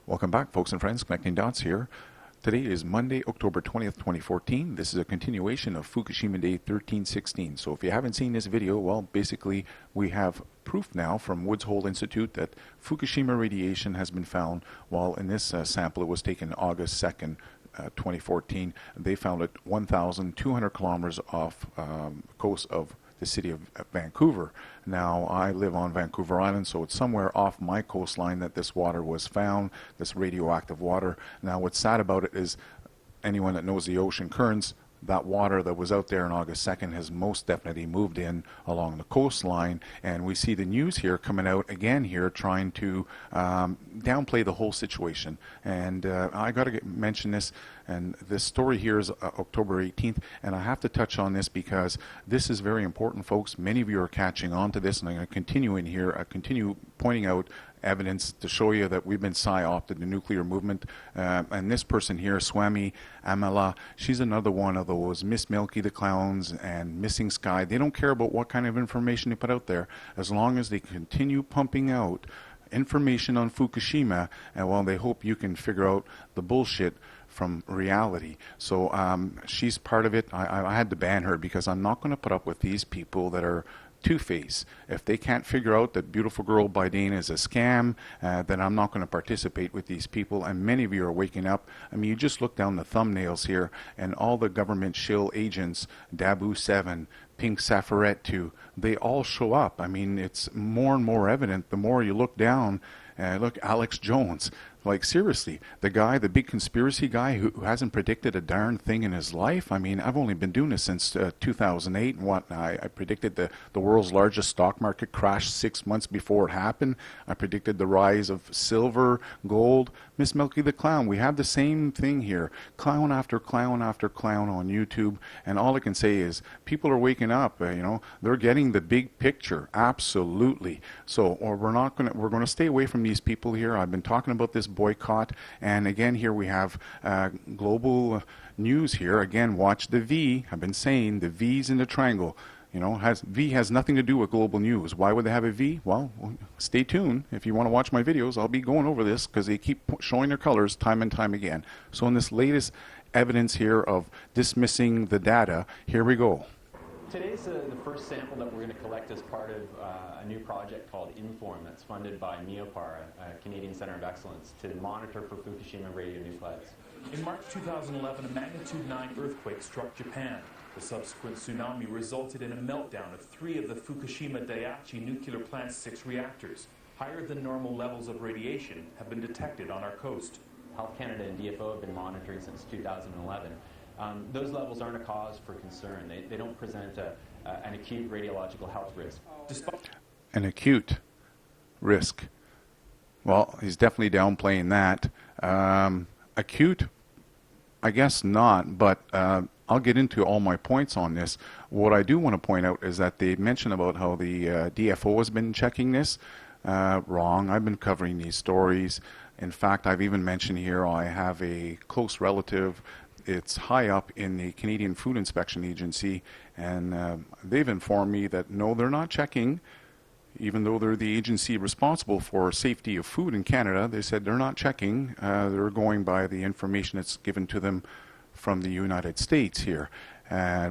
Welcome back, folks and friends. Connecting Dots here. Today is Monday, October 20th, 2014. This is a continuation of Fukushima Day 1316. So if you haven't seen this video, well, basically we have proof now from Woods Hole Institute that Fukushima radiation has been found, while in this sample it was taken August 2nd, 2014. They found it 1,200 kilometers off the coast of the city of Vancouver. Now, I live on Vancouver Island, so it's somewhere off my coastline that this water was found, this radioactive water. Now, what's sad about it is anyone that knows the ocean currents, that water that was out there on August 2nd has most definitely moved in along the coastline, and we see the news here coming out again here trying to downplay the whole situation. And I got to mention this, and this story here is October 18th, and I have to touch on this because this is very important, folks. Many of you are catching on to this, and I'm going to continue in here, continue pointing out evidence to show you that we've been psyoped in the nuclear movement. And this person here, Swami Amala, she's another one of those Miss Milky the Clowns and Missing Sky. They don't care about what kind of information they put out there, as long as they continue pumping out information on Fukushima, and well, they hope you can figure out the bullshit from reality. So she's part of it. I had to ban her because I'm not going to put up with these people that are two-faced. If they can't figure out that Beautiful Girl by Dana is a scam, then I'm not going to participate with these people. And many of you are waking up. I mean, you just look down the thumbnails here, and all the government shill agents, Dabu 7, Pink Safaret 2, they all show up. I mean, it's more and more evident the more you look down. Look, Alex Jones. Like, seriously, the guy, the big conspiracy guy who hasn't predicted a darn thing in his life. I mean, I've only been doing this since 2008 and what. I predicted the world's largest stock market crash 6 months before it happened. I predicted the rise of silver, gold. Miss Milky the Clown, we have the same thing here. Clown after clown after clown on YouTube. And all I can say is people are waking up, they're getting the big picture. Absolutely. So, or we're going to stay away from these people here. I've been talking about this boycott, and again here we have global news here. Again, watch the V. I've been saying the V's in the triangle. V has nothing to do with global news. Why would they have a V? Well, stay tuned. If you want to watch my videos, I'll be going over this because they keep showing their colors time and time again. So in this latest evidence here of dismissing the data, here we go. Today's the first sample that we're going to collect as part of a new project called INFORM that's funded by MEOPAR, a Canadian Centre of Excellence, to monitor for Fukushima radionuclides. In March 2011, a magnitude 9 earthquake struck Japan. The subsequent tsunami resulted in a meltdown of 3 of the Fukushima Daiichi nuclear plant's 6 reactors. Higher than normal levels of radiation have been detected on our coast. Health Canada and DFO have been monitoring since 2011. Those levels aren't a cause for concern. They don't present an acute radiological health risk. An acute risk. Well, he's definitely downplaying that. Acute, I guess not, but I'll get into all my points on this. What I do want to point out is that they mentioned about how the DFO has been checking this. Wrong. I've been covering these stories. In fact, I've even mentioned here I have a close relative. It's high up in the Canadian Food Inspection Agency, and they've informed me that no, they're not checking, even though they're the agency responsible for safety of food in Canada. They said they're not checking. They're going by the information that's given to them from the United States here.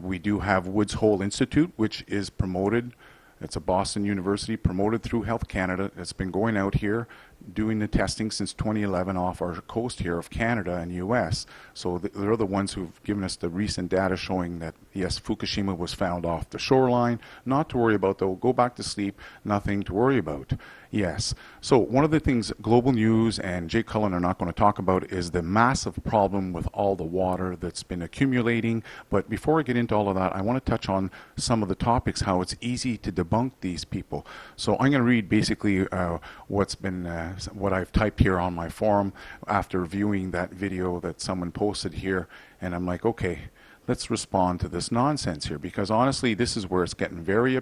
We do have Woods Hole Institute, which is promoted. It's a Boston University promoted through Health Canada. It's been going out here doing the testing since 2011 off our coast here of Canada and US. So they're the ones who've given us the recent data showing that, yes, Fukushima was found off the shoreline. Not to worry about, though. Go back to sleep. Nothing to worry about. Yes. So one of the things Global News and Jake Cullen are not going to talk about is the massive problem with all the water that's been accumulating. But before I get into all of that, I want to touch on some of the topics, how it's easy to debunk these people. So I'm going to read basically what I've typed here on my forum after viewing that video that someone posted here, and I'm like, okay, let's respond to this nonsense here, because honestly this is where it's getting very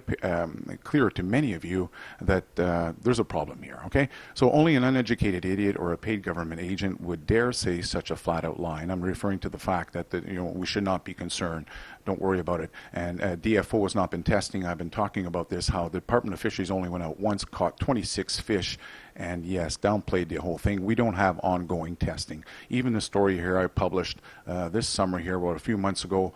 clear to many of you that there's a problem here. Okay, so only an uneducated idiot or a paid government agent would dare say such a flat-out lie. And I'm referring to the fact that we should not be concerned. Don't worry about it. And DFO has not been testing. I've been talking about this, how the Department of Fisheries only went out once, caught 26 fish, and yes, downplayed the whole thing. We don't have ongoing testing. Even the story here I published this summer here, about a few months ago,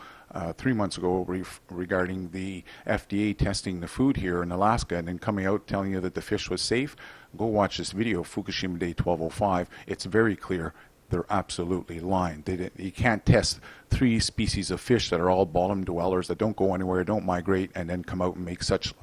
3 months ago, regarding the FDA testing the food here in Alaska and then coming out telling you that the fish was safe. Go watch this video, Fukushima Day 1205. It's very clear. They're absolutely lying. You can't test 3 species of fish that are all bottom dwellers, that don't go anywhere, don't migrate, and then come out and make such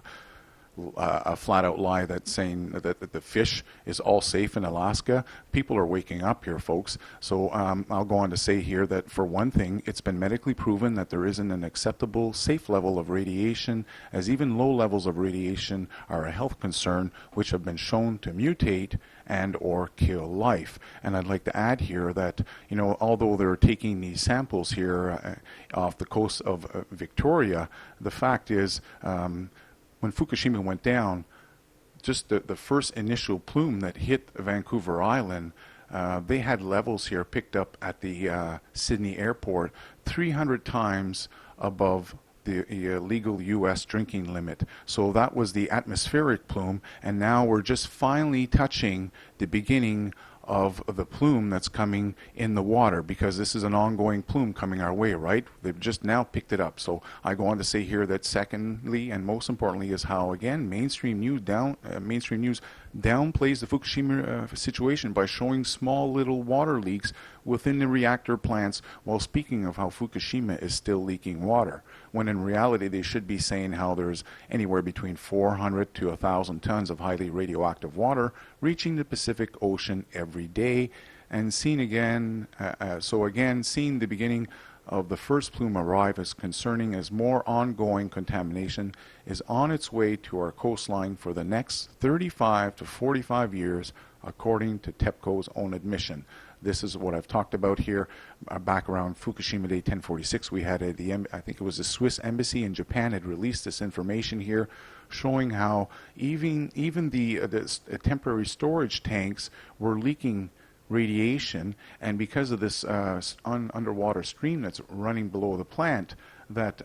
a flat-out lie that's saying that the fish is all safe in Alaska. People are waking up here, folks. So I'll go on to say here that, for one thing, it's been medically proven that there isn't an acceptable safe level of radiation, as even low levels of radiation are a health concern, which have been shown to mutate and or kill life. And I'd like to add here that, you know, although they're taking these samples here off the coast of Victoria, the fact is, when Fukushima went down, just the first initial plume that hit Vancouver Island, they had levels here picked up at the Sydney airport 300 times above the legal U.S. drinking limit. So that was the atmospheric plume, and now we're just finally touching the beginning of the plume that's coming in the water, because this is an ongoing plume coming our way, right? They've just now picked it up. So I go on to say here that, secondly, and most importantly, is how, again, mainstream news downplays the Fukushima situation by showing small little water leaks within the reactor plants, while speaking of how Fukushima is still leaking water, when in reality they should be saying how there's anywhere between 400 to 1,000 tons of highly radioactive water reaching the Pacific Ocean every day. And seeing again, seeing the beginning of the first plume arrive is concerning, as more ongoing contamination is on its way to our coastline for the next 35 to 45 years, according to TEPCO's own admission. This is what I've talked about here. Back around Fukushima Day 1046, we had I think it was the Swiss embassy in Japan had released this information here, showing how even the temporary storage tanks were leaking radiation, and because of this underwater stream that's running below the plant, that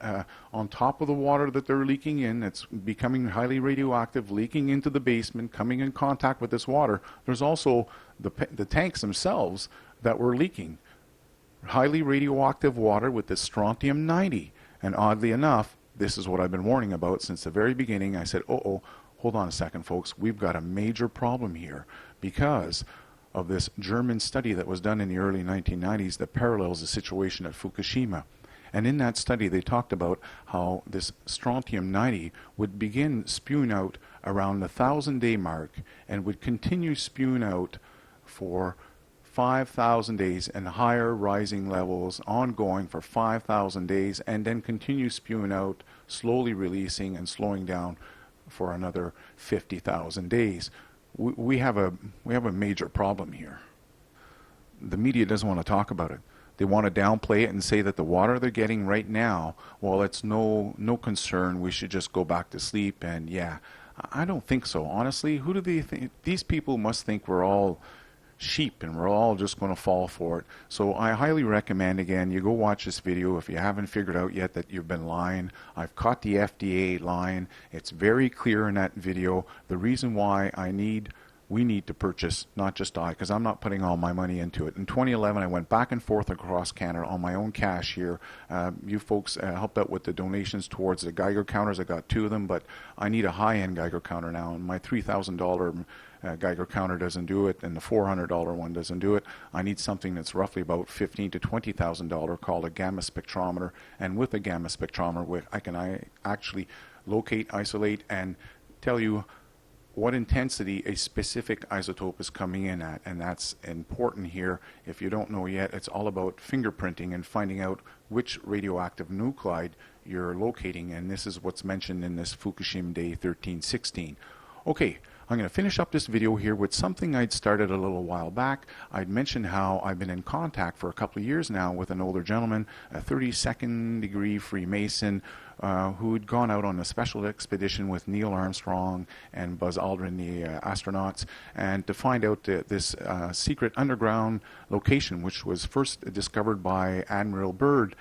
on top of the water that they're leaking in, it's becoming highly radioactive, leaking into the basement, coming in contact with this water. There's also the tanks themselves that were leaking highly radioactive water with this strontium-90. And oddly enough, this is what I've been warning about since the very beginning. I said, hold on a second, folks. We've got a major problem here, because of this German study that was done in the early 1990s that parallels the situation at Fukushima. And in that study, they talked about how this strontium-90 would begin spewing out around the 1,000-day mark and would continue spewing out for 5,000 days and higher rising levels ongoing for 5,000 days, and then continue spewing out, slowly releasing and slowing down for another 50,000 days. We have a major problem here. The media doesn't want to talk about it. They want to downplay it and say that the water they're getting right now, well, it's no concern. We should just go back to sleep. And yeah, I don't think so. Honestly, who do they think? These people must think we're all sheep and we're all just going to fall for it. So I highly recommend, again, you go watch this video if you haven't figured out yet that you've been lying. I've caught the FDA lying. It's very clear in that video the reason why we need to purchase, not just I, because I'm not putting all my money into it. In 2011, I went back and forth across Canada on my own cash here. You folks helped out with the donations towards the Geiger counters. I got 2 of them, but I need a high-end Geiger counter now, and my $3,000 Geiger counter doesn't do it, and the $400 one doesn't do it. I need something that's roughly about $15,000 to $20,000 called a gamma spectrometer, and with a gamma spectrometer, I can actually locate, isolate, and tell you what intensity a specific isotope is coming in at. And that's important here. If you don't know yet, it's all about fingerprinting and finding out which radioactive nuclide you're locating, and this is what's mentioned in this Fukushima Day 1316. Okay, I'm going to finish up this video here with something I'd started a little while back. I'd mentioned how I've been in contact for a couple of years now with an older gentleman, a 32nd degree Freemason, who had gone out on a special expedition with Neil Armstrong and Buzz Aldrin, the astronauts, and to find out this secret underground location, which was first discovered by Admiral Byrd.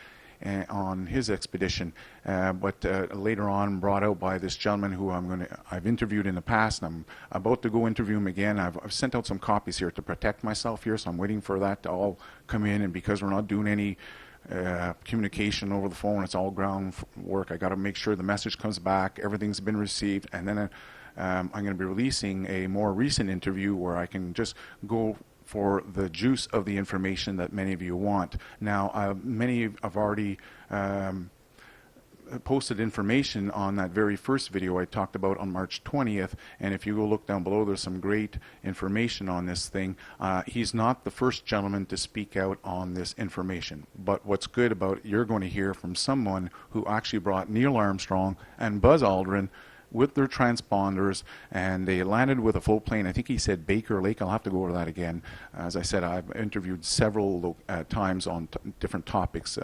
on his expedition, but later on brought out by this gentleman who I've interviewed in the past, and I'm about to go interview him again. I've sent out some copies here to protect myself here, so I'm waiting for that to all come in, and because we're not doing any communication over the phone, it's all groundwork. I got to make sure the message comes back, everything's been received, and then I'm going to be releasing a more recent interview where I can just go for the juice of the information that many of you want. Now, many have already posted information on that very first video I talked about on March 20th, and if you go look down below, there's some great information on this thing. He's not the first gentleman to speak out on this information, but what's good about it, you're going to hear from someone who actually brought Neil Armstrong and Buzz Aldrin with their transponders, and they landed with a full plane. I think he said Baker Lake. I'll have to go over that again. As I said, I've interviewed several times on different topics.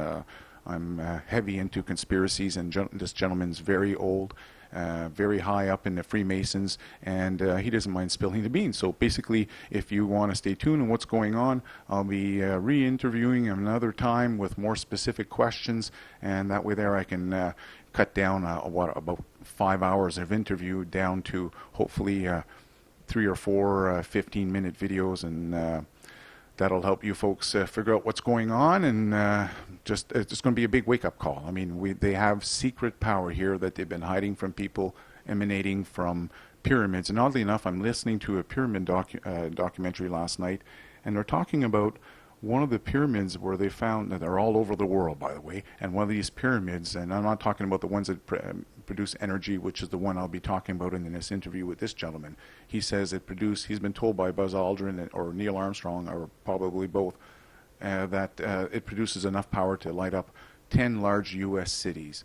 I'm heavy into conspiracies, and this gentleman's very old, very high up in the Freemasons, and he doesn't mind spilling the beans. So basically, if you want to stay tuned on what's going on, I'll be re-interviewing him another time with more specific questions, and that way there I can cut down about 5 hours of interview down to hopefully 3 or 4 15-minute videos, and that'll help you folks figure out what's going on, and it's going to be a big wake-up call. I mean, they have secret power here that they've been hiding from people, emanating from pyramids. And oddly enough, I'm listening to a pyramid documentary last night, and they're talking about one of the pyramids where they found that they're all over the world, by the way, and one of these pyramids, and I'm not talking about the ones that produce energy, which is the one I'll be talking about in this interview with this gentleman. He says he's been told by Buzz Aldrin or Neil Armstrong, or probably both, that it produces enough power to light up 10 large U.S. cities.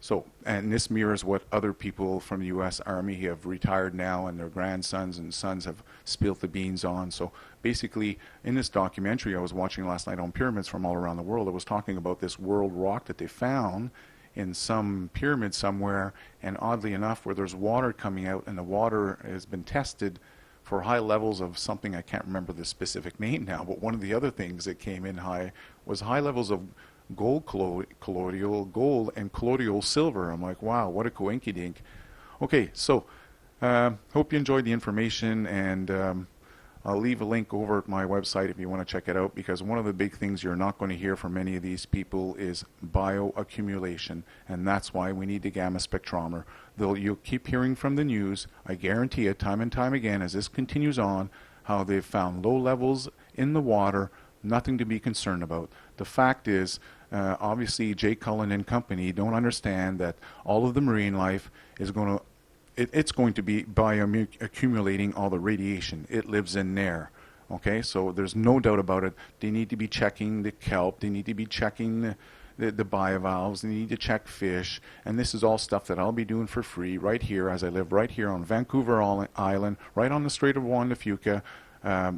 So, and this mirrors what other people from the U.S. Army have retired now, and their grandsons and sons have spilled the beans on. So basically, in this documentary I was watching last night on pyramids from all around the world, it was talking about this world rock that they found in some pyramid somewhere, and oddly enough, where there's water coming out, and the water has been tested for high levels of something, I can't remember the specific name now, but one of the other things that came in high was high levels of colloidal gold and colloidal silver. I'm like, wow, what a coinkydink. Okay, so hope you enjoyed the information, and I'll leave a link over at my website if you want to check it out, because one of the big things you're not going to hear from many of these people is bioaccumulation, and that's why we need the gamma spectrometer. You'll keep hearing from the news, I guarantee it, time and time again, as this continues on, how they've found low levels in the water, nothing to be concerned about. The fact is, obviously, Jay Cullen and company don't understand that all of the marine life is going to it's going to be bioaccumulating all the radiation. It lives in there. Okay, so there's no doubt about it. They need to be checking the kelp. They need to be checking the bivalves. They need to check fish. And this is all stuff that I'll be doing for free right here, as I live right here on Vancouver Island, right on the Strait of Juan de Fuca,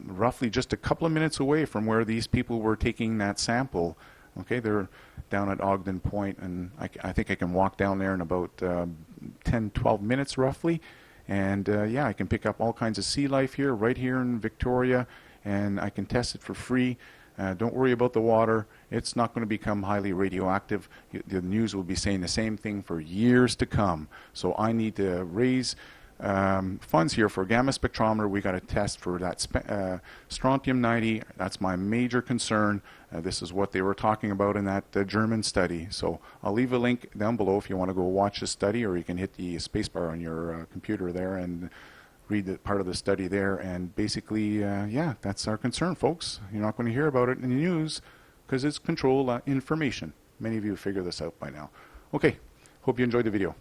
roughly just a couple of minutes away from where these people were taking that sample. Okay, they're down at Ogden Point, and I think I can walk down there in about 10, 12 minutes roughly. And yeah, I can pick up all kinds of sea life here, right here in Victoria, and I can test it for free. Don't worry about the water. It's not going to become highly radioactive. The news will be saying the same thing for years to come. So I need to raise funds here for gamma spectrometer. We got to test for that strontium-90. That's my major concern. This is what they were talking about in that German study. So I'll leave a link down below if you want to go watch the study, or you can hit the spacebar on your computer there and read the part of the study there. And basically, yeah, that's our concern, folks. You're not going to hear about it in the news because it's controlled information. Many of you figure this out by now. Okay, hope you enjoyed the video.